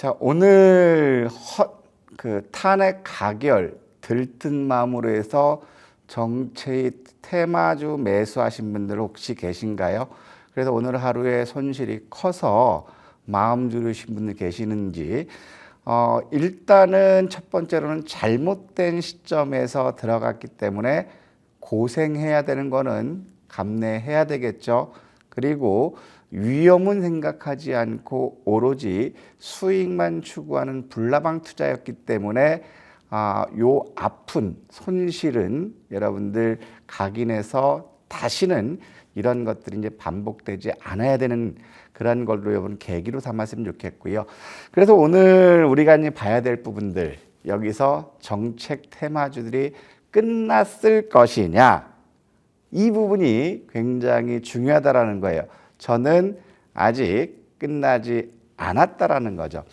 자, 오늘 탄핵 가결 들뜬 마음으로 해서 정치 테마주 매수하신 분들 혹시 계신가요? 그래서 오늘 하루에 손실이 커서 마음 졸이신 분들 계시는지, 일단은 첫 번째로는 잘못된 시점에서 들어갔기 때문에 고생해야 되는 거는 감내해야 되겠죠. 그리고 위험은 생각하지 않고 오로지 수익만 추구하는 불나방 투자였기 때문에 요 아픈 손실은 여러분들 각인해서 다시는 이런 것들이 이제 반복되지 않아야 되는 그런 걸로 여러분 계기로 삼았으면 좋겠고요. 그래서 오늘 우리가 이제 봐야 될 부분들, 여기서 정책 테마주들이 끝났을 것이냐, 이 부분이 굉장히 중요하다라는 거예요. 저는 아직 끝나지 않았다라는 거죠.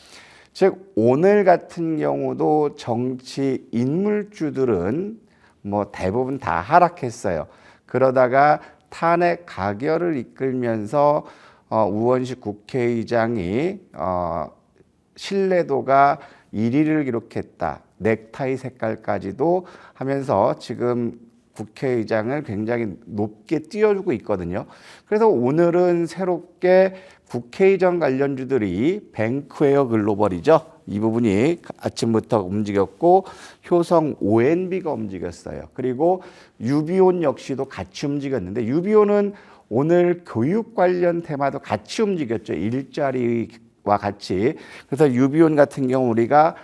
즉 오늘 같은 경우도 정치 인물주들은 뭐 대부분 다 하락했어요. 그러다가 탄핵 가결을 이끌면서 우원식 국회의장이 신뢰도가 1위를 기록했다. 넥타이 색깔까지도 하면서 지금 국회의장을 굉장히 높게 띄워주고 있거든요. 그래서 오늘은 새롭게 국회의장 관련주들이 뱅크웨어 글로벌이죠. 이 부분이 아침부터 움직였고 효성 ONB가 움직였어요. 그리고 유비온 역시도 같이 움직였는데, 유비온은 오늘 교육 관련 테마도 같이 움직였죠. 일자리와 같이. 그래서 유비온 같은 경우 우리가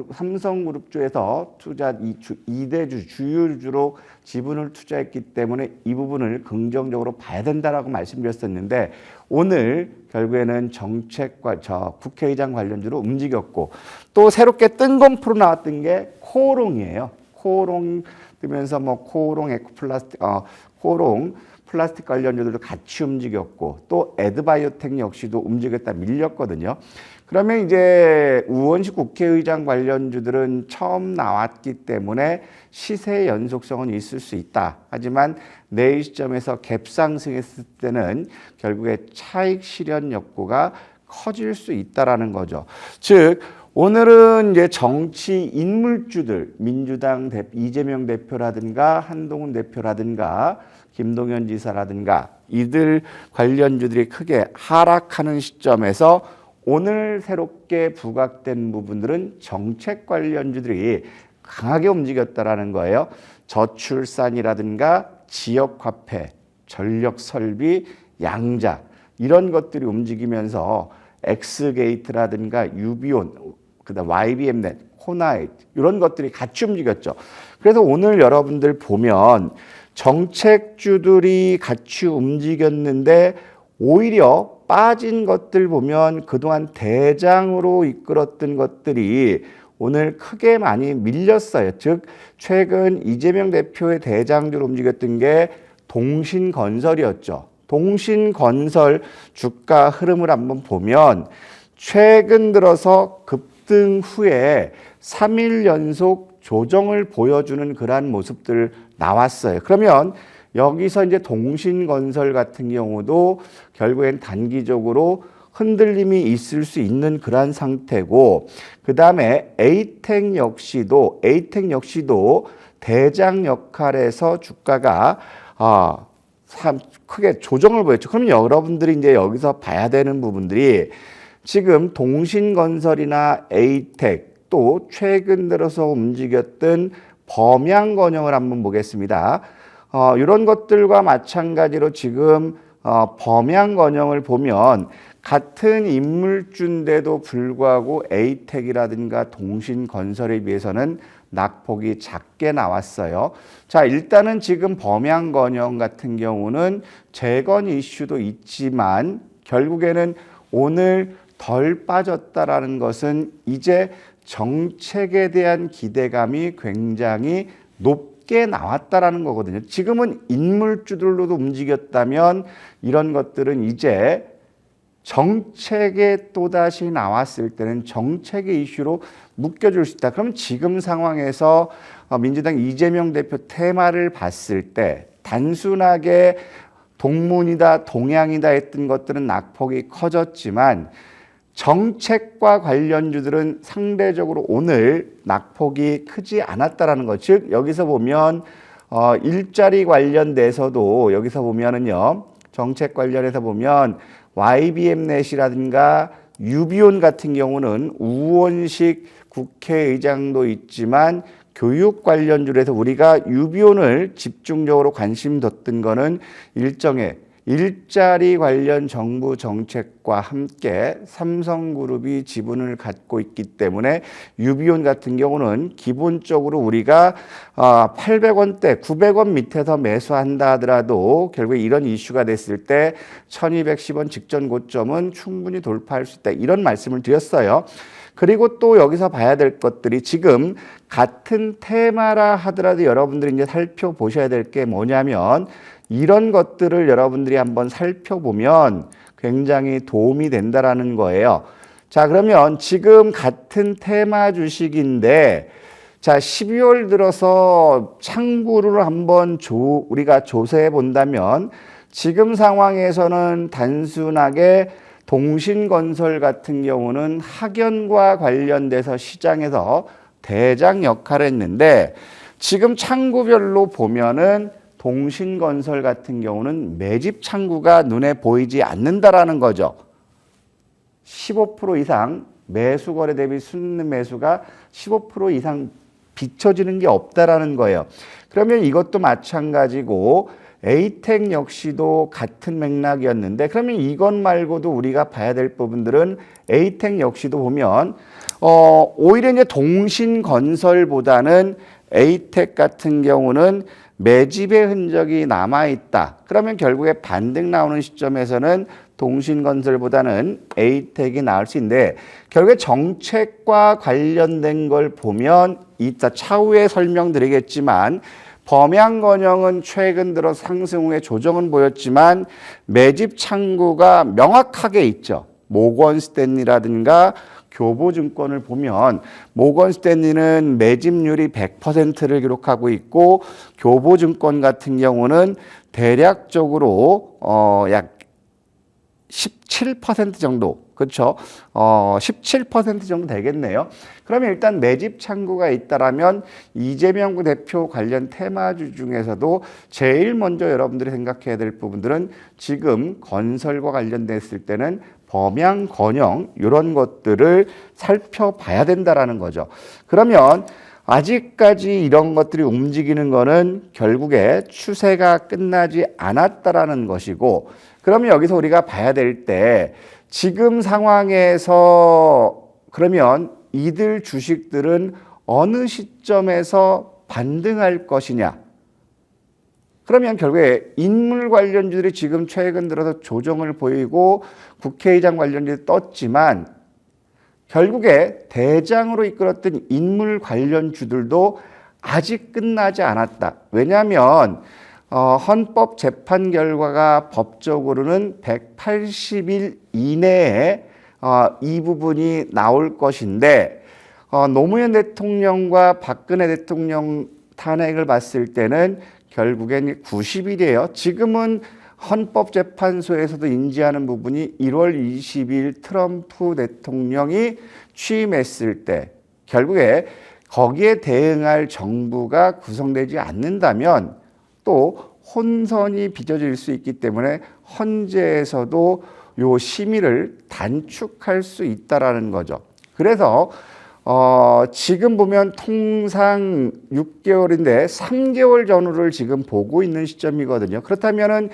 삼성그룹주에서 투자 2대주 주율주로 지분을 투자했기 때문에 이 부분을 긍정적으로 봐야 된다라고 말씀드렸었는데, 오늘 결국에는 국회의장 관련주로 움직였고, 또 새롭게 뜬검프로 나왔던 게 코오롱이에요. 코오롱 뜨면서 뭐 코오롱 에코플라스틱, 코오롱 플라스틱 관련주들도 같이 움직였고, 또 에드바이오텍 역시도 움직였다 밀렸거든요. 그러면 이제 우원식 국회의장 관련주들은 처음 나왔기 때문에 시세 연속성은 있을 수 있다. 하지만 내일 시점에서 갭상승했을 때는 결국에 차익 실현 욕구가 커질 수 있다라는 거죠. 즉 오늘은 이제 정치 인물주들, 민주당 이재명 대표라든가 한동훈 대표라든가 김동연 지사라든가 이들 관련주들이 크게 하락하는 시점에서 오늘 새롭게 부각된 부분들은 정책 관련주들이 강하게 움직였다라는 거예요. 저출산이라든가 지역화폐, 전력설비, 양자 이런 것들이 움직이면서 엑스게이트라든가 유비온, 그다음 YBM넷, 호나이트 이런 것들이 같이 움직였죠. 그래서 오늘 여러분들 보면 정책주들이 같이 움직였는데 오히려 빠진 것들 보면 그동안 대장으로 이끌었던 것들이 오늘 크게 많이 밀렸어요. 즉 최근 이재명 대표의 대장주로 움직였던 게 동신건설이었죠. 동신건설 주가 흐름을 한번 보면 최근 들어서 급등 후에 3일 연속 조정을 보여주는 그러한 모습들 나왔어요. 그러면 여기서 이제 동신건설 같은 경우도 결국엔 단기적으로 흔들림이 있을 수 있는 그러한 상태고, 그 다음에 에이텍 역시도 대장 역할에서 주가가 크게 조정을 보였죠. 그럼 여러분들이 이제 여기서 봐야 되는 부분들이 지금 동신건설이나 에이텍 또 최근 들어서 움직였던 범양건영을 한번 보겠습니다. 이런 것들과 마찬가지로 지금 범양건영을 보면 같은 인물주인데도 불구하고 에이텍이라든가 동신건설에 비해서는 낙폭이 작게 나왔어요. 자, 일단은 지금 범양건영 같은 경우는 재건 이슈도 있지만 결국에는 오늘 덜 빠졌다라는 것은 이제 정책에 대한 기대감이 굉장히 높게 나왔다라는 거거든요. 지금은 인물주들로도 움직였다면 이런 것들은 이제 정책에 또다시 나왔을 때는 정책의 이슈로 묶여줄 수 있다. 그럼 지금 상황에서 민주당 이재명 대표 테마를 봤을 때 단순하게 동문이다 동양이다 했던 것들은 낙폭이 커졌지만 정책과 관련주들은 상대적으로 오늘 낙폭이 크지 않았다라는 것. 즉 여기서 보면 일자리 관련돼서도 여기서 보면은요. 정책 관련해서 보면 YBM넷이라든가 유비온 같은 경우는 우원식 국회의장도 있지만 교육 관련주에서 우리가 유비온을 집중적으로 관심 뒀던 거는 일정의 일자리 관련 정부 정책과 함께 삼성그룹이 지분을 갖고 있기 때문에 유비온 같은 경우는 기본적으로 우리가 800원대, 900원 밑에서 매수한다 하더라도 결국에 이런 이슈가 됐을 때 1210원 직전 고점은 충분히 돌파할 수 있다. 이런 말씀을 드렸어요. 그리고 또 여기서 봐야 될 것들이 지금 같은 테마라 하더라도 여러분들이 이제 살펴보셔야 될 게 뭐냐면 이런 것들을 여러분들이 한번 살펴보면 굉장히 도움이 된다라는 거예요. 자, 그러면 지금 같은 테마 주식인데 자, 12월 들어서 창구를 한번 우리가 조사해 본다면 지금 상황에서는 단순하게 동신건설 같은 경우는 학연과 관련돼서 시장에서 대장 역할을 했는데 지금 창구별로 보면은 동신건설 같은 경우는 매집 창구가 눈에 보이지 않는다라는 거죠. 15% 이상 매수 거래 대비 순 매수가 15% 이상 비춰지는 게 없다라는 거예요. 그러면 이것도 마찬가지고 에이텍 역시도 같은 맥락이었는데 그러면 이것 말고도 우리가 봐야 될 부분들은 에이텍 역시도 보면 오히려 이제 동신건설보다는 에이텍 같은 경우는 매집의 흔적이 남아있다. 그러면 결국에 반등 나오는 시점에서는 동신건설보다는 에이텍이 나올 수 있는데 결국에 정책과 관련된 걸 보면 이따 차후에 설명드리겠지만 범양건영은 최근 들어 상승 후에 조정은 보였지만 매집 창구가 명확하게 있죠. 모건스탠리라든가 교보증권을 보면 모건스탠리는 매집률이 100%를 기록하고 있고 교보증권 같은 경우는 대략적으로 약 17% 정도, 그렇죠? 17% 정도 되겠네요. 그러면 일단 매집 창구가 있다라면 이재명 대표 관련 테마주 중에서도 제일 먼저 여러분들이 생각해야 될 부분들은 지금 건설과 관련됐을 때는 범양, 건영 이런 것들을 살펴봐야 된다라는 거죠. 그러면 아직까지 이런 것들이 움직이는 거는 결국에 추세가 끝나지 않았다라는 것이고 그러면 여기서 우리가 봐야 될 때 지금 상황에서 그러면 이들 주식들은 어느 시점에서 반등할 것이냐. 그러면 결국에 인물 관련주들이 지금 최근 들어서 조정을 보이고 국회의장 관련주들이 떴지만 결국에 대장으로 이끌었던 인물 관련주들도 아직 끝나지 않았다. 왜냐하면 헌법 재판 결과가 법적으로는 180일 이내에 이 부분이 나올 것인데 노무현 대통령과 박근혜 대통령 탄핵을 봤을 때는 결국엔 90일이에요. 지금은 헌법재판소에서도 인지하는 부분이 1월 20일 트럼프 대통령이 취임했을 때 결국에 거기에 대응할 정부가 구성되지 않는다면 또 혼선이 빚어질 수 있기 때문에 헌재에서도 요 심의를 단축할 수 있다라는 거죠. 그래서 지금 보면 통상 6개월인데 3개월 전후를 지금 보고 있는 시점이거든요. 그렇다면은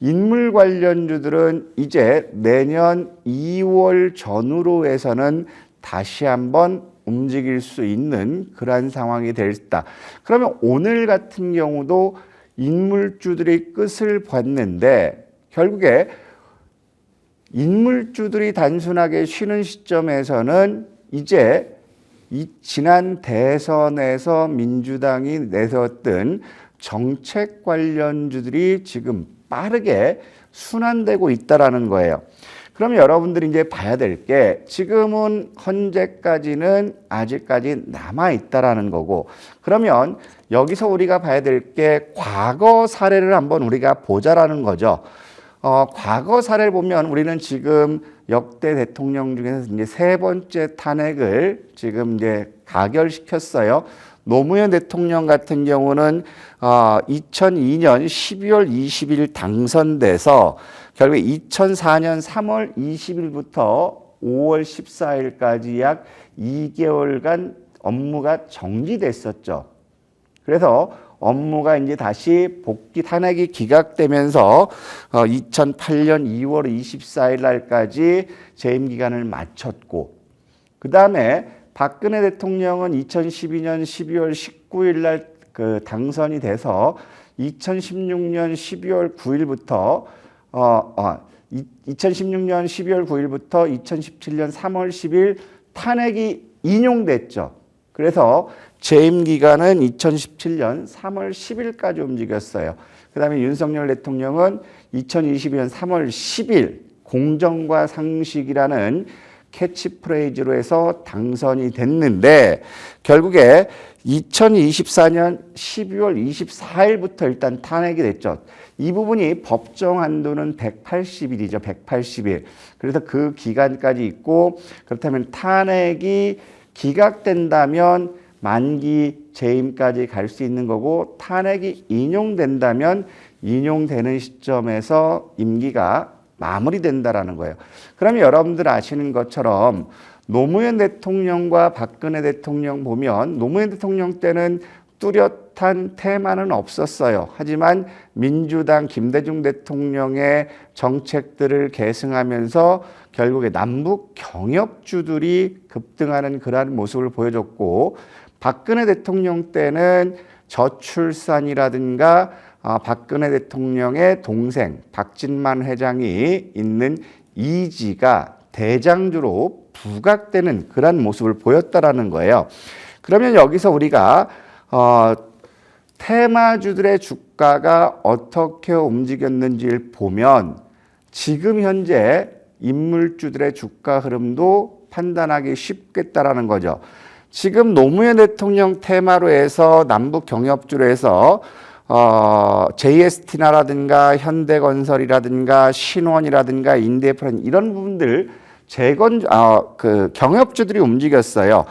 인물 관련주들은 이제 내년 2월 전후로 해서는 다시 한번 움직일 수 있는 그러한 상황이 됐다. 그러면 오늘 같은 경우도 인물주들이 끝을 봤는데 결국에 인물주들이 단순하게 쉬는 시점에서는 이제 이 지난 대선에서 민주당이 내세웠던 정책 관련주들이 지금 빠르게 순환되고 있다라는 거예요. 그러면 여러분들이 이제 봐야 될 게 지금은 현재까지는 아직까지 남아 있다라는 거고 그러면 여기서 우리가 봐야 될 게 과거 사례를 한번 우리가 보자라는 거죠. 과거 사례를 보면 우리는 지금 역대 대통령 중에서 이제 세 번째 탄핵을 지금 이제 가결시켰어요. 노무현 대통령 같은 경우는 2002년 12월 20일 당선돼서 결국 2004년 3월 20일부터 5월 14일까지 약 2개월간 업무가 정지됐었죠. 그래서 업무가 이제 다시 복귀 탄핵이 기각되면서 2008년 2월 24일 날까지 재임 기간을 마쳤고, 그 다음에 박근혜 대통령은 2012년 12월 19일 날 그 당선이 돼서 2016년 12월 9일부터 2016년 12월 9일부터 2017년 3월 10일 탄핵이 인용됐죠. 그래서 재임 기간은 2017년 3월 10일까지 움직였어요. 그 다음에 윤석열 대통령은 2022년 3월 10일 공정과 상식이라는 캐치프레이즈로 해서 당선이 됐는데, 결국에 2024년 12월 24일부터 일단 탄핵이 됐죠. 이 부분이 법정 한도는 180일이죠. 180일. 그래서 그 기간까지 있고, 그렇다면 탄핵이 기각된다면 만기 재임까지 갈 수 있는 거고, 탄핵이 인용된다면 인용되는 시점에서 임기가 마무리된다라는 거예요. 그러면 여러분들 아시는 것처럼 노무현 대통령과 박근혜 대통령 보면, 노무현 대통령 때는 뚜렷한 테마는 없었어요. 하지만 민주당 김대중 대통령의 정책들을 계승하면서 결국에 남북 경협주들이 급등하는 그러한 모습을 보여줬고, 박근혜 대통령 때는 저출산이라든가 박근혜 대통령의 동생 박진만 회장이 있는 이지가 대장주로 부각되는 그런 모습을 보였다라는 거예요. 그러면 여기서 우리가 테마주들의 주가가 어떻게 움직였는지를 보면 지금 현재 인물주들의 주가 흐름도 판단하기 쉽겠다라는 거죠. 지금 노무현 대통령 테마로 해서 남북 경협주로 해서 JST나라든가 현대건설이라든가 신원이라든가 인대프란 이런 부분들 경협주들이 움직였어요.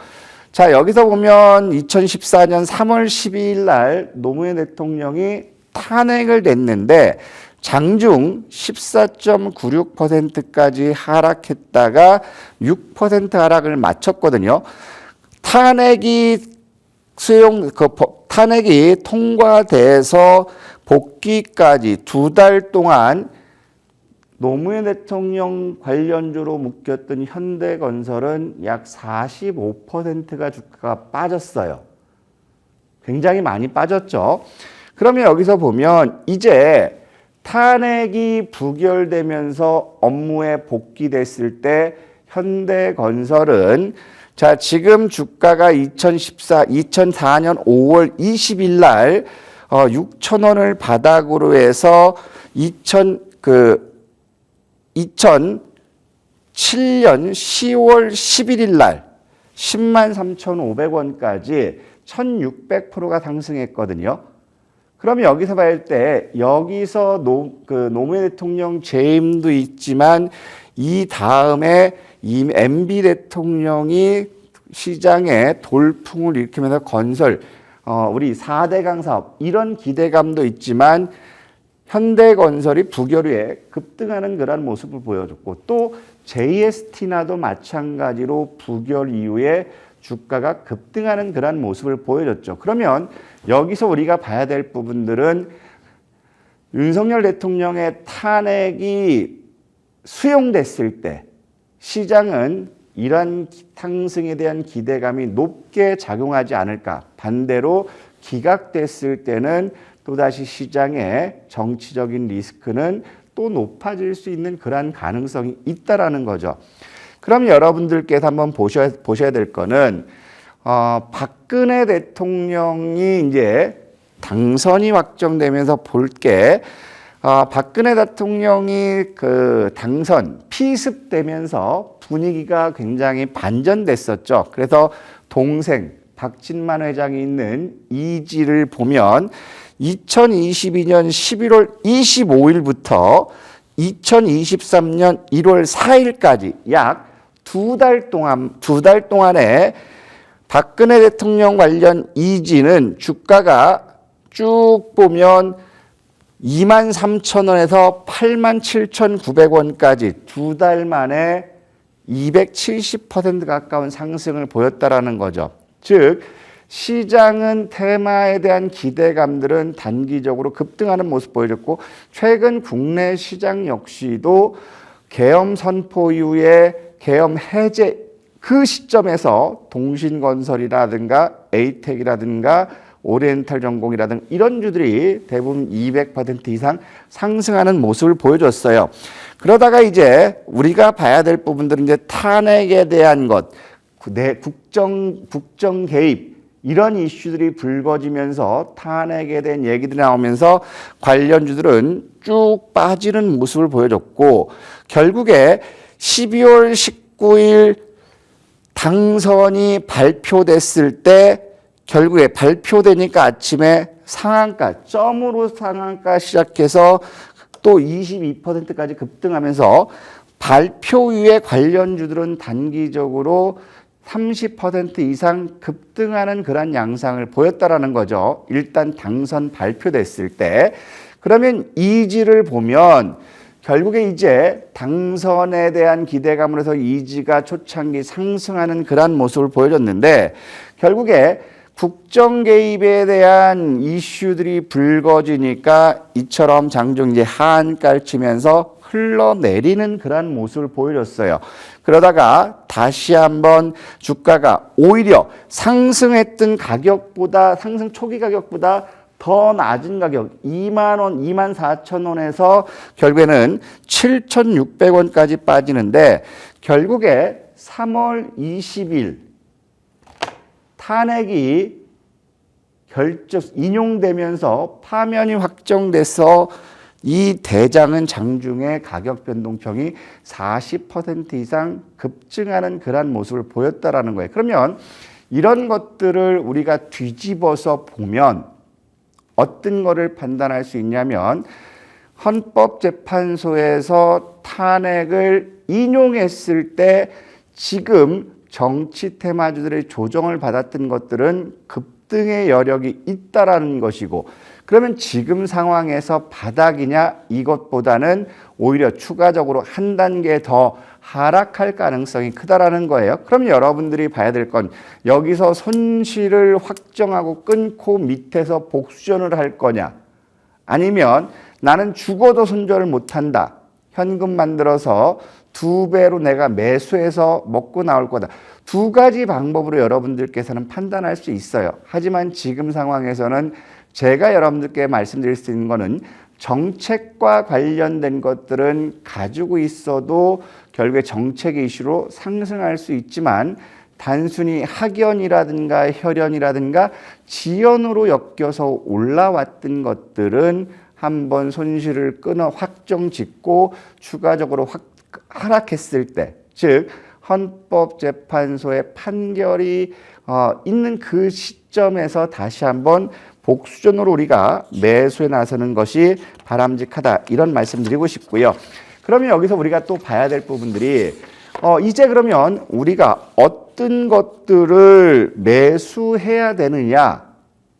자, 여기서 보면 2014년 3월 12일 날 노무현 대통령이 탄핵을 냈는데 장중 14.96%까지 하락했다가 6% 하락을 마쳤거든요. 탄핵이 통과돼서 복귀까지 2달 동안 노무현 대통령 관련주로 묶였던 현대건설은 약 45%가 주가가 빠졌어요. 굉장히 많이 빠졌죠. 그러면 여기서 보면 이제 탄핵이 부결되면서 업무에 복귀됐을 때 현대건설은 자, 지금 주가가 2004년 5월 20일 날 6,000원을 바닥으로 해서 2007년 10월 11일 날 103,500원까지 1,600%가 상승했거든요. 그러면 여기서 봤을 때 여기서 노무현 대통령 재임도 있지만 이 다음에 이 MB 대통령이 시장에 돌풍을 일으키면서 건설, 우리 4대 강사업 이런 기대감도 있지만 현대건설이 부결 후에 급등하는 그런 모습을 보여줬고, 또 JST나도 마찬가지로 부결 이후에 주가가 급등하는 그런 모습을 보여줬죠. 그러면 여기서 우리가 봐야 될 부분들은 윤석열 대통령의 탄핵이 수용됐을 때 시장은 이러한 상승에 대한 기대감이 높게 작용하지 않을까. 반대로 기각됐을 때는 또다시 시장의 정치적인 리스크는 또 높아질 수 있는 그러한 가능성이 있다라는 거죠. 그럼 여러분들께서 한번 보셔야 될 거는 박근혜 대통령이 이제 당선이 확정되면서 볼게 박근혜 대통령이 그 당선 피습되면서 분위기가 굉장히 반전됐었죠. 그래서 동생 박진만 회장이 있는 이지를 보면 2022년 11월 25일부터 2023년 1월 4일까지 약 두 달 동안에 박근혜 대통령 관련 이지는 주가가 쭉 보면 23,000원에서 87,900원까지 두 달 만에 270% 가까운 상승을 보였다라는 거죠. 즉 시장은 테마에 대한 기대감들은 단기적으로 급등하는 모습 보여줬고, 최근 국내 시장 역시도 계엄 선포 이후에 계엄 해제 그 시점에서 동신건설이라든가 에이텍이라든가 오리엔탈 전공이라든가 이런 주들이 대부분 200% 이상 상승하는 모습을 보여줬어요. 그러다가 이제 우리가 봐야 될 부분들은 이제 탄핵에 대한 것, 내 국정 개입 이런 이슈들이 불거지면서 탄핵에 대한 얘기들이 나오면서 관련주들은 쭉 빠지는 모습을 보여줬고, 결국에 12월 19일 당선이 발표됐을 때 결국에 발표되니까 아침에 상한가, 점으로 상한가 시작해서 또 22%까지 급등하면서 발표 이후에 관련주들은 단기적으로 30% 이상 급등하는 그런 양상을 보였다라는 거죠. 일단 당선 발표됐을 때. 그러면 이지를 보면 결국에 이제 당선에 대한 기대감으로 해서 이지가 초창기 상승하는 그런 모습을 보여줬는데, 결국에 국정 개입에 대한 이슈들이 불거지니까 이처럼 장중 이제 하한가를 치면서 흘러내리는 그런 모습을 보여줬어요. 그러다가 다시 한번 주가가 오히려 상승했던 가격보다, 상승 초기 가격보다 더 낮은 가격 2만 원, 2만 4천 원에서 결국에는 7,600원까지 빠지는데, 결국에 3월 20일 탄핵이 인용되면서 파면이 확정돼서 이 대장은 장중에 가격 변동성이 40% 이상 급증하는 그런 모습을 보였다라는 거예요. 그러면 이런 것들을 우리가 뒤집어서 보면 어떤 거를 판단할 수 있냐면, 헌법재판소에서 탄핵을 인용했을 때 지금 정치 테마주들의 조정을 받았던 것들은 급등의 여력이 있다라는 것이고, 그러면 지금 상황에서 바닥이냐, 이것보다는 오히려 추가적으로 한 단계 더 하락할 가능성이 크다라는 거예요. 그럼 여러분들이 봐야 될 건 여기서 손실을 확정하고 끊고 밑에서 복수전을 할 거냐, 아니면 나는 죽어도 손절을 못한다, 현금 만들어서 2배로 내가 매수해서 먹고 나올 거다. 두 가지 방법으로 여러분들께서는 판단할 수 있어요. 하지만 지금 상황에서는 제가 여러분들께 말씀드릴 수 있는 거는, 정책과 관련된 것들은 가지고 있어도 결국에 정책의 이슈로 상승할 수 있지만, 단순히 학연이라든가 혈연이라든가 지연으로 엮여서 올라왔던 것들은 한번 손실을 끊어 확정 짓고 추가적으로 하락했을 때, 즉 헌법재판소의 판결이 있는 그 시점에서 다시 한번 복수전으로 우리가 매수에 나서는 것이 바람직하다, 이런 말씀드리고 싶고요. 그러면 여기서 우리가 또 봐야 될 부분들이 이제 그러면 우리가 어떤 것들을 매수해야 되느냐,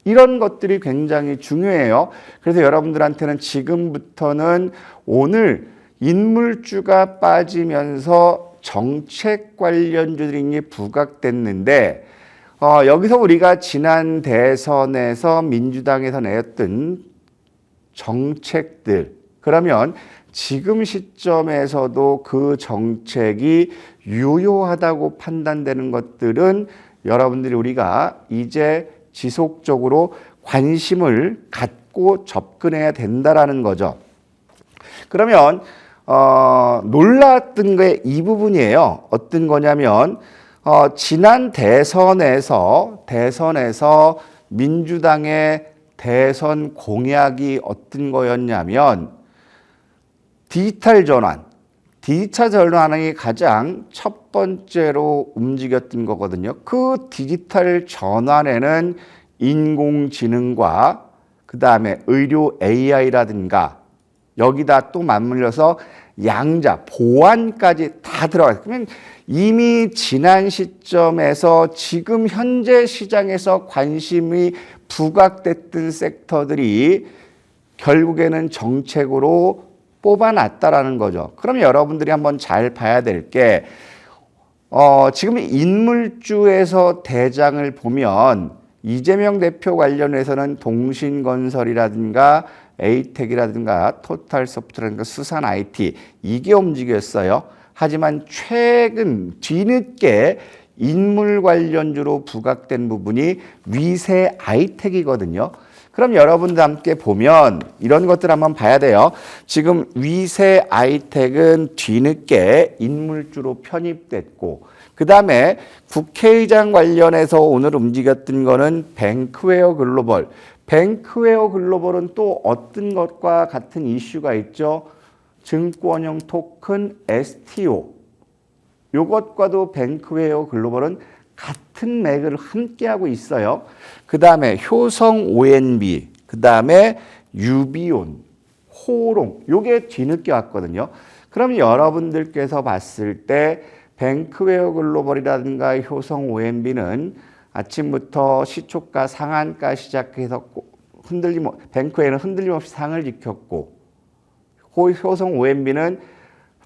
이런 것들이 굉장히 중요해요. 그래서 여러분들한테는 지금부터는 오늘 인물주가 빠지면서 정책 관련주들이 부각됐는데, 여기서 우리가 지난 대선에서 민주당에서 내었던 정책들, 그러면 지금 시점에서도 그 정책이 유효하다고 판단되는 것들은 여러분들이 우리가 이제 지속적으로 관심을 갖고 접근해야 된다라는 거죠. 그러면 놀랐던 게 이 부분이에요. 어떤 거냐면 지난 대선에서 민주당의 대선 공약이 어떤 거였냐면 디지털 전환이 가장 첫 번째로 움직였던 거거든요. 그 디지털 전환에는 인공지능과 그 다음에 의료 AI라든가 여기다 또 맞물려서 양자, 보완까지 다 들어가요. 그러면 이미 지난 시점에서 지금 현재 시장에서 관심이 부각됐던 섹터들이 결국에는 정책으로 뽑아놨다라는 거죠. 그럼 여러분들이 한번 잘 봐야 될 게 지금 인물주에서 대장을 보면 이재명 대표 관련해서는 동신건설이라든가 에이텍이라든가 토탈소프트라든가 수산 IT 이게 움직였어요. 하지만 최근 뒤늦게 인물 관련주로 부각된 부분이 위세 아이텍이거든요. 그럼 여러분들 함께 보면 이런 것들 한번 봐야 돼요. 지금 위세 아이텍은 뒤늦게 인물주로 편입됐고 그 다음에 국회의장 관련해서 오늘 움직였던 거는 뱅크웨어 글로벌. 뱅크웨어 글로벌은 또 어떤 것과 같은 이슈가 있죠? 증권형 토큰 STO. 요것과도 뱅크웨어 글로벌은 같은 맥을 함께하고 있어요. 그 다음에 효성 ONB, 그 다음에 유비온, 호롱, 요게 뒤늦게 왔거든요. 그럼 여러분들께서 봤을 때 뱅크웨어 글로벌이라든가 효성 ONB는 아침부터 시초가 상한가 시작해서 뱅크웨어는 흔들림 없이 상을 지켰고 효성 ONB는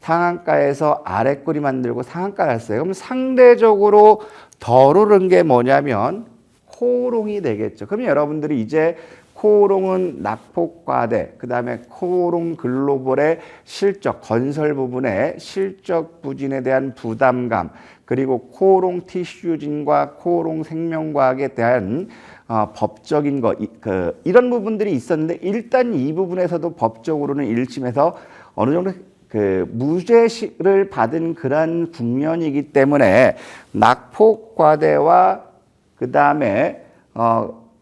상한가에서 아래꼬리 만들고 상한가 갔어요. 그럼 상대적으로 덜 오른 게 뭐냐면 코오롱이 되겠죠. 그럼 여러분들이 이제 코오롱은 낙폭과대, 그 다음에 코오롱 글로벌의 실적, 건설 부분의 실적 부진에 대한 부담감, 그리고 코오롱 티슈진과 코오롱 생명과학에 대한 법적인 이런 부분들이 있었는데 일단 이 부분에서도 법적으로는 1심에서 어느 정도 무죄를 받은 그런 국면이기 때문에 낙폭과대와 그 다음에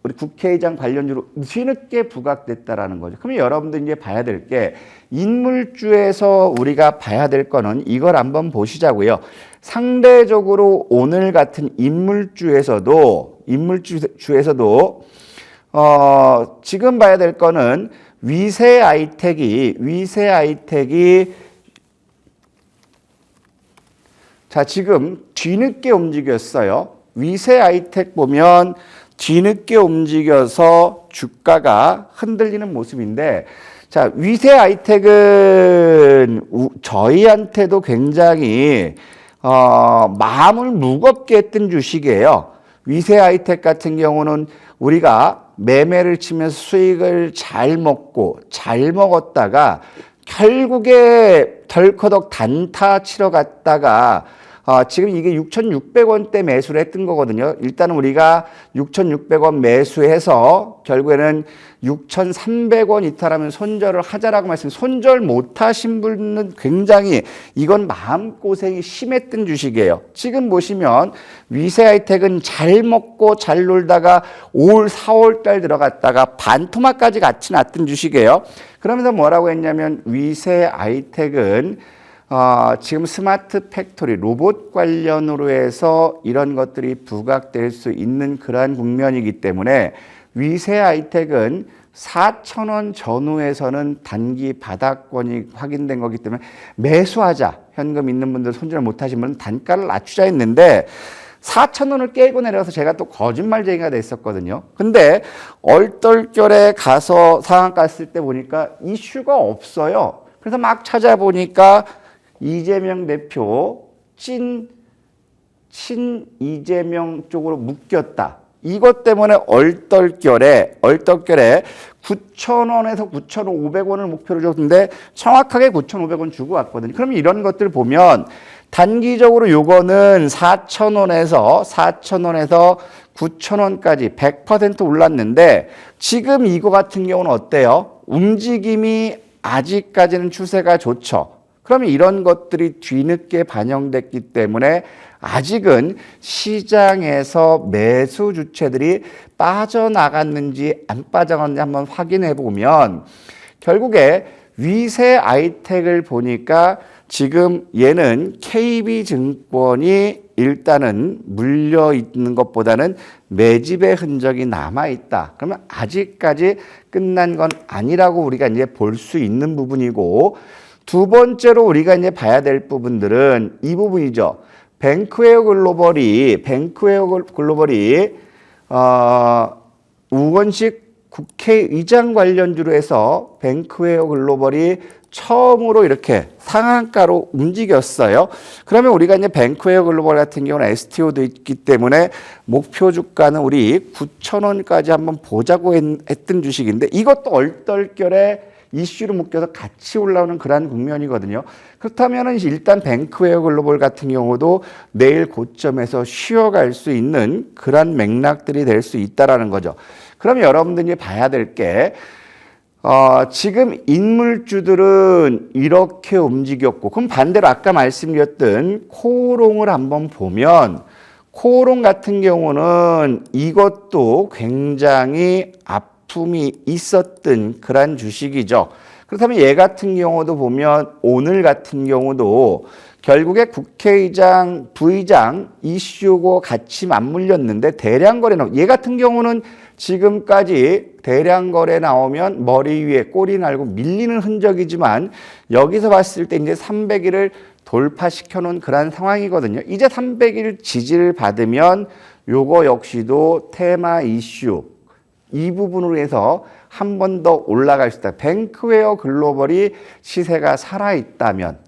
우리 국회의장 관련주로 뒤늦게 부각됐다라는 거죠. 그러면 여러분들 이제 봐야 될 게 인물주에서 우리가 봐야 될 거는 이걸 한번 보시자고요. 상대적으로 오늘 같은 인물주에서도 지금 봐야 될 거는 위세 아이텍이 자 지금 뒤늦게 움직였어요. 위세 아이텍 보면 뒤늦게 움직여서 주가가 흔들리는 모습인데 자 위세 아이텍은 저희한테도 굉장히 마음을 무겁게 했던 주식이에요. 위세 아이텍 같은 경우는 우리가 매매를 치면서 수익을 잘 먹었다가 결국에 덜커덕 단타 치러 갔다가 지금 이게 6,600원대 매수를 했던 거거든요. 일단은 우리가 6,600원 매수해서 결국에는 6,300원 이탈하면 손절을 하자라고 손절 못하신 분은 굉장히 이건 마음고생이 심했던 주식이에요. 지금 보시면 위세아이텍은 잘 먹고 잘 놀다가 올 4월 달 들어갔다가 반토막까지 같이 났던 주식이에요. 그러면서 뭐라고 했냐면 위세아이텍은 지금 스마트 팩토리 로봇 관련으로 해서 이런 것들이 부각될 수 있는 그러한 국면이기 때문에 위세 아이텍은 4,000원 전후에서는 단기 바닥권이 확인된 거기 때문에 매수하자. 현금 있는 분들 손절 못하신 분은 단가를 낮추자 했는데 4,000원을 깨고 내려서 제가 또 거짓말쟁이가 됐었거든요. 근데 얼떨결에 가서 상한가 갔을 때 보니까 이슈가 없어요. 그래서 막 찾아보니까 이재명 대표 친 이재명 쪽으로 묶였다. 이것 때문에 얼떨결에 9,000원에서 9,500원을 목표로 줬는데 정확하게 9,500원 주고 왔거든요. 그럼 이런 것들 보면 단기적으로 요거는 4,000원에서 9,000원까지 100% 올랐는데 지금 이거 같은 경우는 어때요? 움직임이 아직까지는 추세가 좋죠. 그러면 이런 것들이 뒤늦게 반영됐기 때문에 아직은 시장에서 매수 주체들이 빠져나갔는지 안 빠져나갔는지 한번 확인해 보면 결국에 위세 아이텍을 보니까 지금 얘는 KB증권이 일단은 물려 있는 것보다는 매집의 흔적이 남아 있다. 그러면 아직까지 끝난 건 아니라고 우리가 이제 볼 수 있는 부분이고, 두 번째로 우리가 이제 봐야 될 부분들은 이 부분이죠. 뱅크웨어 글로벌이 우원식 국회의장 관련주로 해서 뱅크웨어 글로벌이 처음으로 이렇게 상한가로 움직였어요. 그러면 우리가 이제 뱅크웨어 글로벌 같은 경우는 STO도 있기 때문에 목표 주가는 우리 9,000원까지 한번 보자고 했던 주식인데, 이것도 얼떨결에 이슈로 묶여서 같이 올라오는 그런 국면이거든요. 그렇다면 일단 뱅크웨어 글로벌 같은 경우도 내일 고점에서 쉬어갈 수 있는 그런 맥락들이 될 수 있다라는 거죠. 그럼 여러분들이 봐야 될 게 지금 인물주들은 이렇게 움직였고, 그럼 반대로 아까 말씀드렸던 코오롱을 한번 보면, 코오롱 같은 경우는 이것도 굉장히 아픔이 있었던 그런 주식이죠. 그렇다면 얘 같은 경우도 보면 오늘 같은 경우도 결국에 국회의장, 부의장 이슈고 같이 맞물렸는데 대량 거래 얘 같은 경우는 지금까지 대량 거래 나오면 머리 위에 꼬리 날고 밀리는 흔적이지만 여기서 봤을 때 이제 300일을 돌파시켜 놓은 그런 상황이거든요. 이제 300일 지지를 받으면 요거 역시도 테마 이슈 이 부분으로 해서 한 번 더 올라갈 수 있다. 뱅크웨어 글로벌이 시세가 살아있다면,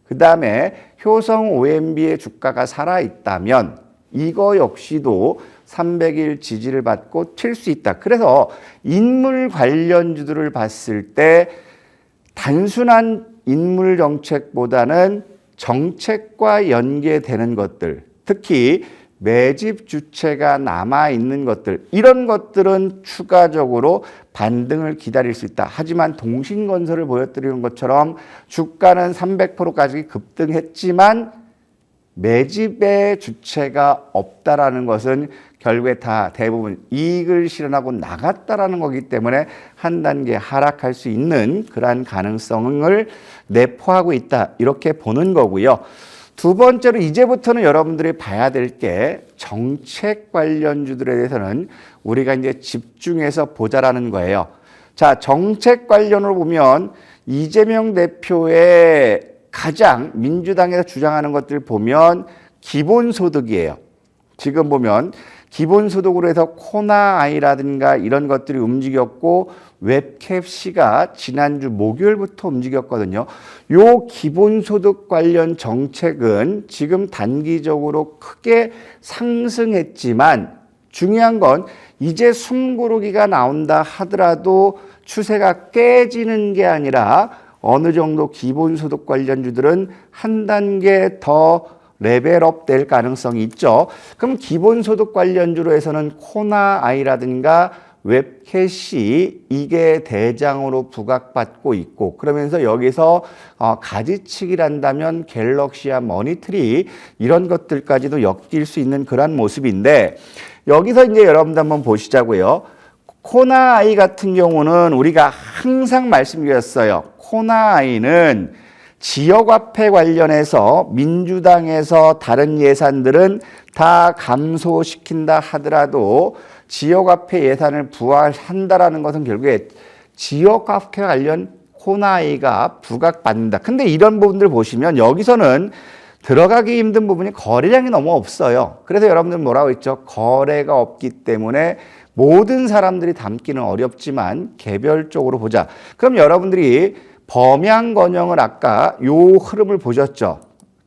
그 다음에 효성 OMB의 주가가 살아있다면 이거 역시도 300일 지지를 받고 튈 수 있다. 그래서 인물 관련주들을 봤을 때 단순한 인물 정책보다는 정책과 연계되는 것들, 특히 매집 주체가 남아있는 것들, 이런 것들은 추가적으로 반등을 기다릴 수 있다. 하지만 동신건설을 보여드리는 것처럼 주가는 300%까지 급등했지만 매집의 주체가 없다라는 것은 결국에 다 대부분 이익을 실현하고 나갔다라는 거기 때문에 한 단계 하락할 수 있는 그러한 가능성을 내포하고 있다. 이렇게 보는 거고요. 두 번째로 이제부터는 여러분들이 봐야 될 게 정책 관련주들에 대해서는 우리가 이제 집중해서 보자라는 거예요. 자, 정책 관련으로 보면 이재명 대표의 가장 민주당에서 주장하는 것들 보면 기본소득이에요. 지금 보면 기본소득으로 해서 코나아이라든가 이런 것들이 움직였고 웹캡시가 지난주 목요일부터 움직였거든요. 요 기본소득 관련 정책은 지금 단기적으로 크게 상승했지만 중요한 건 이제 숨고르기가 나온다 하더라도 추세가 깨지는 게 아니라 어느 정도 기본소득 관련주들은 한 단계 더 레벨업 될 가능성이 있죠. 그럼 기본소득 관련주로 해서는 코나아이라든가 웹캐시 이게 대장으로 부각받고 있고, 그러면서 여기서 가지치기란다면 갤럭시와 머니트리 이런 것들까지도 엮일 수 있는 그런 모습인데, 여기서 이제 여러분들 한번 보시자고요. 코나아이 같은 경우는 우리가 항상 말씀드렸어요. 코나아이는 지역화폐 관련해서 민주당에서 다른 예산들은 다 감소시킨다 하더라도 지역화폐 예산을 부활한다라는 것은 결국에 지역화폐 관련 코나아이가 부각받는다. 근데 이런 부분들 보시면 여기서는 들어가기 힘든 부분이 거래량이 너무 없어요. 그래서 여러분들 뭐라고 했죠? 거래가 없기 때문에 모든 사람들이 담기는 어렵지만 개별적으로 보자. 그럼 여러분들이 범양건영을 아까 요 흐름을 보셨죠?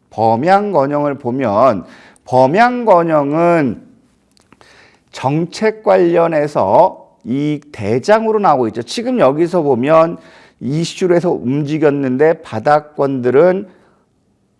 범양건영을 보면 범양건영은 정책 관련해서 이 대장으로 나오고 있죠. 지금 여기서 보면 이슈로 해서 움직였는데 바닥권들은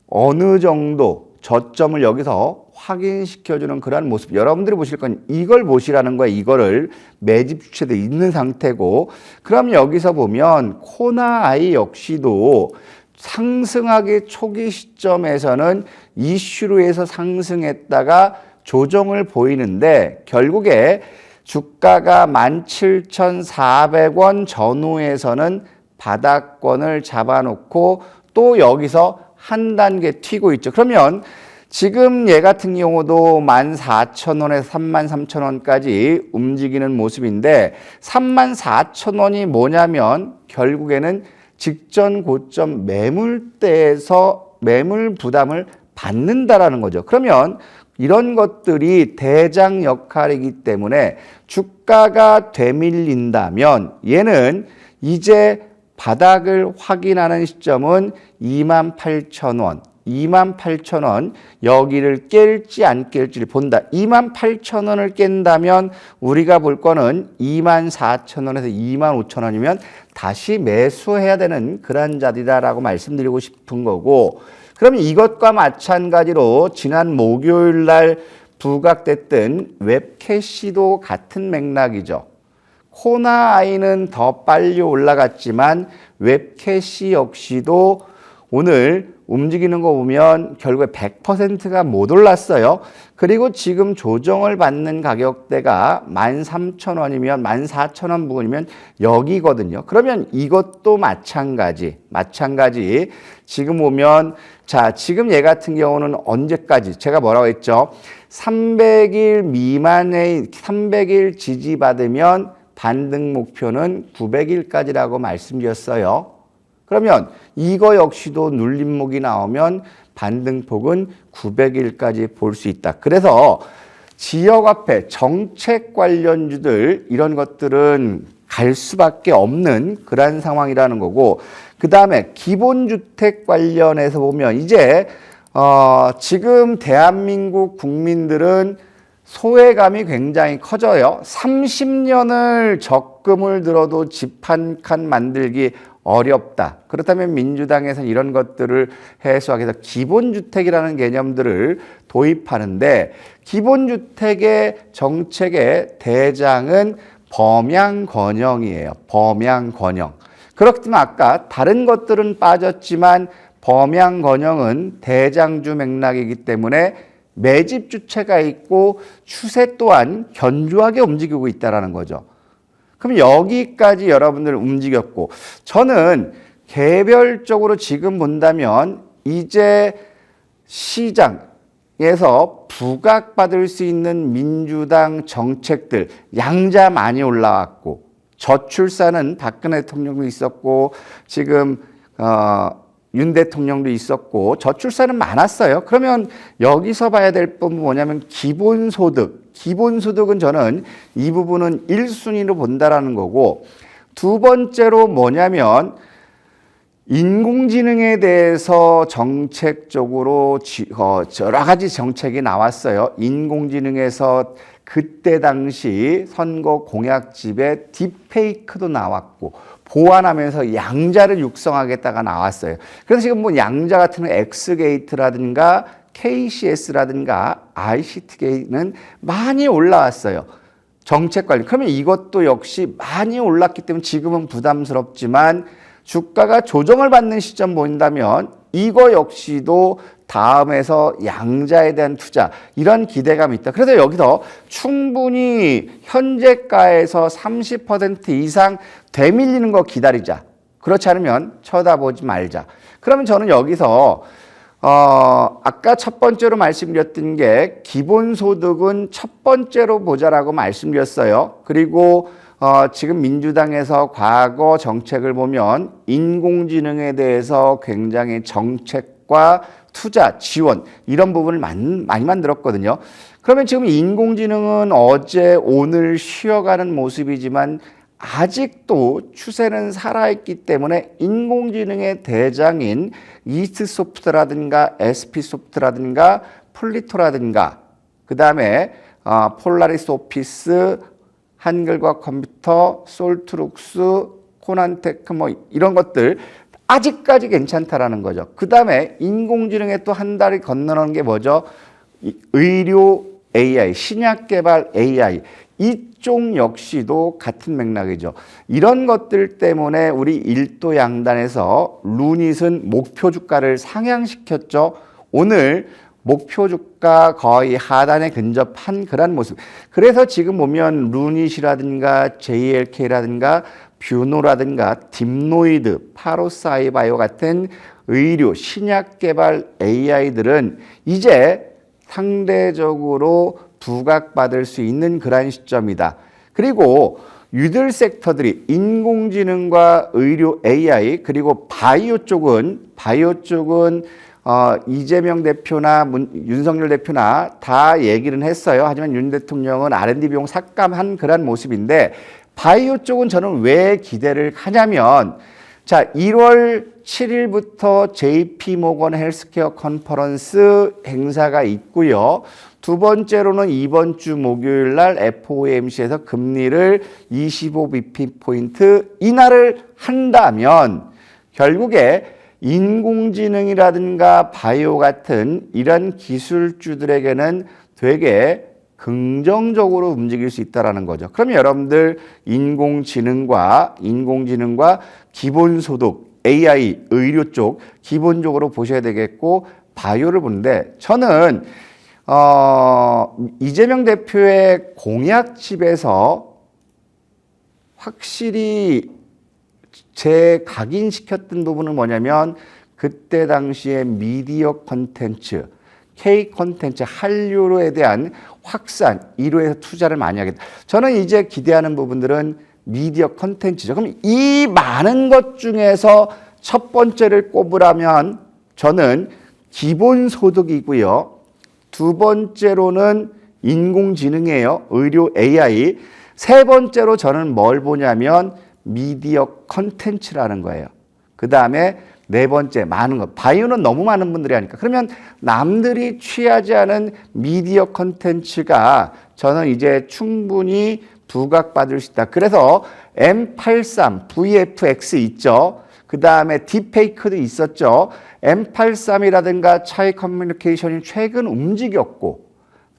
어느 정도 저점을 여기서 확인시켜주는 그런 모습. 여러분들이 보실 건 이걸 보시라는 거예요. 이거를 매집 주체도 있는 상태고, 그럼 여기서 보면 코나아이 역시도 상승하기 초기 시점에서는 이슈로 해서 상승했다가 조정을 보이는데 결국에 주가가 17,400원 전후에서는 바닥권을 잡아놓고 또 여기서 한 단계 튀고 있죠. 그러면 지금 얘 같은 경우도 14,000원에서 33,000원까지 움직이는 모습인데 34,000원이 뭐냐면 결국에는 직전 고점 매물대에서 매물 부담을 받는다라는 거죠. 그러면 이런 것들이 대장 역할이기 때문에 주가가 되밀린다면 얘는 이제 바닥을 확인하는 시점은 28,000원. 28,000원 여기를 깰지 안 깰지를 본다. 28,000원을 깬다면 우리가 볼 거는 24,000원에서 25,000원이면 다시 매수해야 되는 그런 자리다라고 말씀드리고 싶은 거고, 그러면 이것과 마찬가지로 지난 목요일 날 부각됐던 웹캐시도 같은 맥락이죠. 코나아이는 더 빨리 올라갔지만 웹캐시 역시도 오늘 움직이는 거 보면 결국에 100%가 못 올랐어요. 그리고 지금 조정을 받는 가격대가 13,000원이면 14,000원 부근이면 여기거든요. 그러면 이것도 마찬가지. 지금 보면 자, 지금 얘 같은 경우는 언제까지 제가 뭐라고 했죠? 300일 미만의 300일 지지받으면 반등 목표는 900일까지라고 말씀드렸어요. 그러면 이거 역시도 눌림목이 나오면 반등폭은 900일까지 볼 수 있다. 그래서 지역화폐, 정책 관련주들 이런 것들은 갈 수밖에 없는 그런 상황이라는 거고, 그 다음에 기본주택 관련해서 보면 이제 지금 대한민국 국민들은 소외감이 굉장히 커져요. 30년을 적금을 들어도 집 한 칸 만들기 어렵다. 그렇다면 민주당에서는 이런 것들을 해소하기 위해서 기본주택이라는 개념들을 도입하는데, 기본주택의 정책의 대장은 범양건영이에요. 범양건영. 그렇지만 아까 다른 것들은 빠졌지만 범양건영은 대장주 맥락이기 때문에 매집 주체가 있고 추세 또한 견조하게 움직이고 있다는 거죠. 그럼 여기까지 여러분들 움직였고, 저는 개별적으로 지금 본다면 이제 시장에서 부각받을 수 있는 민주당 정책들 양자 많이 올라왔고, 저출산은 박근혜 대통령도 있었고 지금 윤 대통령도 있었고 저출산은 많았어요. 그러면 여기서 봐야 될 부분은 뭐냐면 기본소득. 기본소득은 저는 이 부분은 1순위로 본다라는 거고, 두 번째로 뭐냐면 인공지능에 대해서 정책적으로 여러 가지 정책이 나왔어요. 인공지능에서 그때 당시 선거 공약집에 딥페이크도 나왔고 보완하면서 양자를 육성하겠다가 나왔어요. 그래서 지금 뭐 양자 같은 엑스게이트라든가 KCS라든가 ICT게이트는 많이 올라왔어요. 정책 관리. 그러면 이것도 역시 많이 올랐기 때문에 지금은 부담스럽지만 주가가 조정을 받는 시점 보인다면 이거 역시도 다음에서 양자에 대한 투자 이런 기대감이 있다. 그래서 여기서 충분히 현재가에서 30% 이상 되밀리는 거 기다리자. 그렇지 않으면 쳐다보지 말자. 그러면 저는 여기서 아까 첫 번째로 말씀드렸던 게 기본소득은 첫 번째로 보자라고 말씀드렸어요. 그리고 지금 민주당에서 과거 정책을 보면 인공지능에 대해서 굉장히 정책과 투자, 지원 이런 부분을 많이 만들었거든요. 그러면 지금 인공지능은 어제, 오늘 쉬어가는 모습이지만 아직도 추세는 살아있기 때문에 인공지능의 대장인 이스트소프트라든가 SP소프트라든가 플리토라든가 그 다음에 폴라리스 오피스, 한글과 컴퓨터, 솔트룩스, 코난테크 뭐 이런 것들 아직까지 괜찮다라는 거죠. 그 다음에 인공지능에 또 한 달이 건너는 게 뭐죠? 의료 AI, 신약 개발 AI 이쪽 역시도 같은 맥락이죠. 이런 것들 때문에 우리 일도 양단에서 루닛은 목표 주가를 상향시켰죠. 오늘 목표 주가 거의 하단에 근접한 그런 모습. 그래서 지금 보면 루닛이라든가 JLK라든가 뷰노라든가 딥노이드, 파로사이바이오 같은 의료, 신약 개발 AI들은 이제 상대적으로 부각받을 수 있는 그러한 시점이다. 그리고 유들 섹터들이 인공지능과 의료 AI 그리고 바이오 쪽은 이재명 대표나 윤석열 대표나 다 얘기는 했어요. 하지만 윤 대통령은 R&D 비용 삭감한 그런 모습인데 바이오 쪽은 저는 왜 기대를 하냐면 자 1월 7일부터 JP 모건 헬스케어 컨퍼런스 행사가 있고요. 두 번째로는 이번 주 목요일 날 FOMC에서 금리를 25bp 인하를 한다면 결국에 인공지능이라든가 바이오 같은 이런 기술주들에게는 되게 긍정적으로 움직일 수 있다는 거죠. 그럼 여러분들 인공지능과 기본소득, AI, 의료 쪽 기본적으로 보셔야 되겠고 바이오를 보는데 저는 이재명 대표의 공약집에서 확실히 제 각인시켰던 부분은 뭐냐면 그때 당시에 미디어 콘텐츠, K 콘텐츠, 한류에 대한 확산, 이로에서 투자를 많이 하겠다. 저는 이제 기대하는 부분들은 미디어 콘텐츠죠. 그럼 이 많은 것 중에서 첫 번째를 꼽으라면 저는 기본소득이고요. 두 번째로는 인공지능이에요. 의료 AI. 세 번째로 저는 뭘 보냐면 미디어 콘텐츠라는 거예요. 그 다음에 네 번째 많은 것. 바이오는 너무 많은 분들이 하니까. 그러면 남들이 취하지 않은 미디어 콘텐츠가 저는 이제 충분히 부각받을 수 있다. 그래서 M83, VFX 있죠. 그 다음에 딥페이크도 있었죠. M83이라든가 차이 커뮤니케이션이 최근 움직였고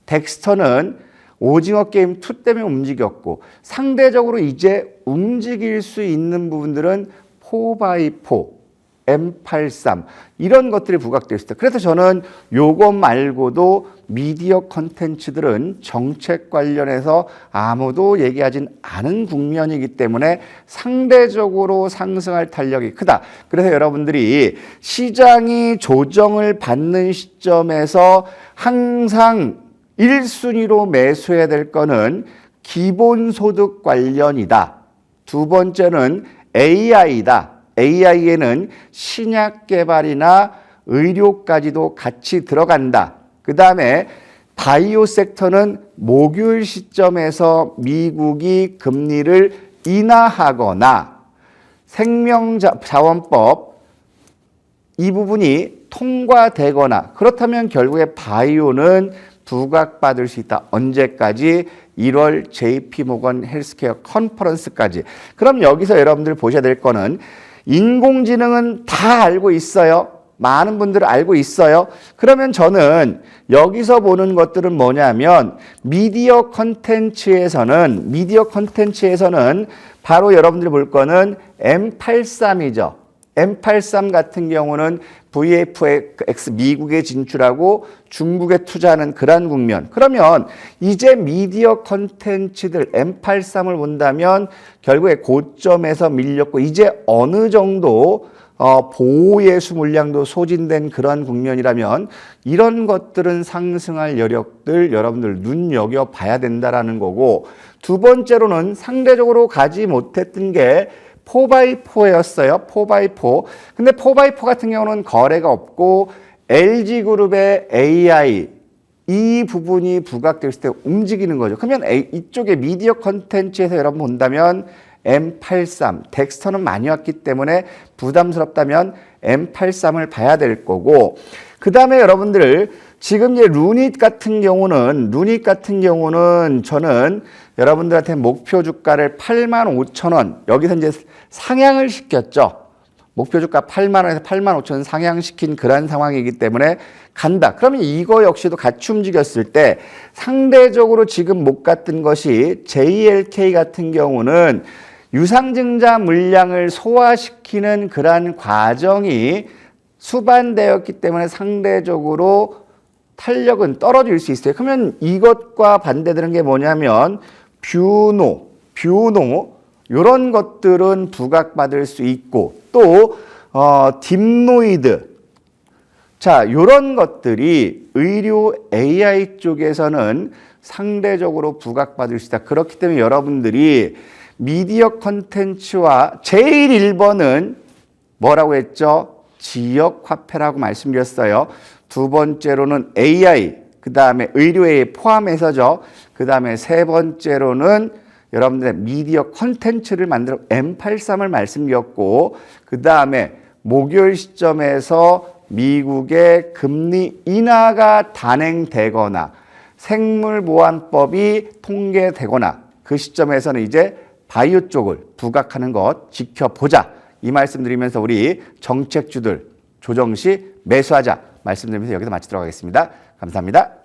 덱스터는 오징어 게임 2 때문에 움직였고 상대적으로 이제 움직일 수 있는 부분들은 4x4, M83 이런 것들이 부각될 수 있다. 그래서 저는 요거 말고도 미디어 콘텐츠들은 정책 관련해서 아무도 얘기하진 않은 국면이기 때문에 상대적으로 상승할 탄력이 크다. 그래서 여러분들이 시장이 조정을 받는 시점에서 항상 1순위로 매수해야 될 거는 기본소득 관련이다. 두 번째는 AI다. AI에는 신약 개발이나 의료까지도 같이 들어간다. 그 다음에 바이오 섹터는 목요일 시점에서 미국이 금리를 인하하거나 생명자원법 이 부분이 통과되거나 그렇다면 결국에 바이오는 부각받을 수 있다. 언제까지? 1월 JP모건 헬스케어 컨퍼런스까지. 그럼 여기서 여러분들 보셔야 될 거는 인공지능은 다 알고 있어요. 많은 분들은 알고 있어요. 그러면 저는 여기서 보는 것들은 뭐냐면 미디어 콘텐츠에서는 바로 여러분들이 볼 거는 M83이죠. M83 같은 경우는 VFX 미국에 진출하고 중국에 투자하는 그런 국면. 그러면 이제 미디어 콘텐츠들 M83을 본다면 결국에 고점에서 밀렸고 이제 어느 정도 보호예수 물량도 소진된 그런 국면이라면 이런 것들은 상승할 여력들 여러분들 눈여겨봐야 된다라는 거고 두 번째로는 상대적으로 가지 못했던 게 4x4였어요. 4x4. 근데 4x4 같은 경우는 거래가 없고 LG그룹의 AI 이 부분이 부각됐을 때 움직이는 거죠. 그러면 이쪽에 미디어 콘텐츠에서 여러분 본다면 M83, 덱스터는 많이 왔기 때문에 부담스럽다면 M83을 봐야 될 거고 그 다음에 여러분들 지금 이제 루닛 같은 경우는 저는 여러분들한테 목표 주가를 85,000원 여기서 이제 상향을 시켰죠. 목표 주가 8만 원에서 8만 5천 원 상향시킨 그런 상황이기 때문에 간다. 그러면 이거 역시도 같이 움직였을 때 상대적으로 지금 못 갔던 것이 JLK 같은 경우는 유상증자 물량을 소화시키는 그러한 과정이 수반되었기 때문에 상대적으로 탄력은 떨어질 수 있어요. 그러면 이것과 반대되는 게 뭐냐면 뷰노 이런 것들은 부각받을 수 있고 또 딥노이드. 자, 이런 것들이 의료 AI 쪽에서는 상대적으로 부각받을 수 있다. 그렇기 때문에 여러분들이 미디어 컨텐츠와 제일 1번은 뭐라고 했죠? 지역화폐라고 말씀드렸어요. 두 번째로는 AI, 그 다음에 의료 AI 포함해서죠. 그 다음에 세 번째로는 여러분들의 미디어 컨텐츠를 만들어 M83을 말씀드렸고, 그 다음에 목요일 시점에서 미국의 금리 인하가 단행되거나 생물보안법이 통계되거나 그 시점에서는 이제 바이오 쪽을 부각하는 것 지켜보자. 이 말씀드리면서 우리 정책주들 조정 시 매수하자 말씀드리면서 여기서 마치도록 하겠습니다. 감사합니다.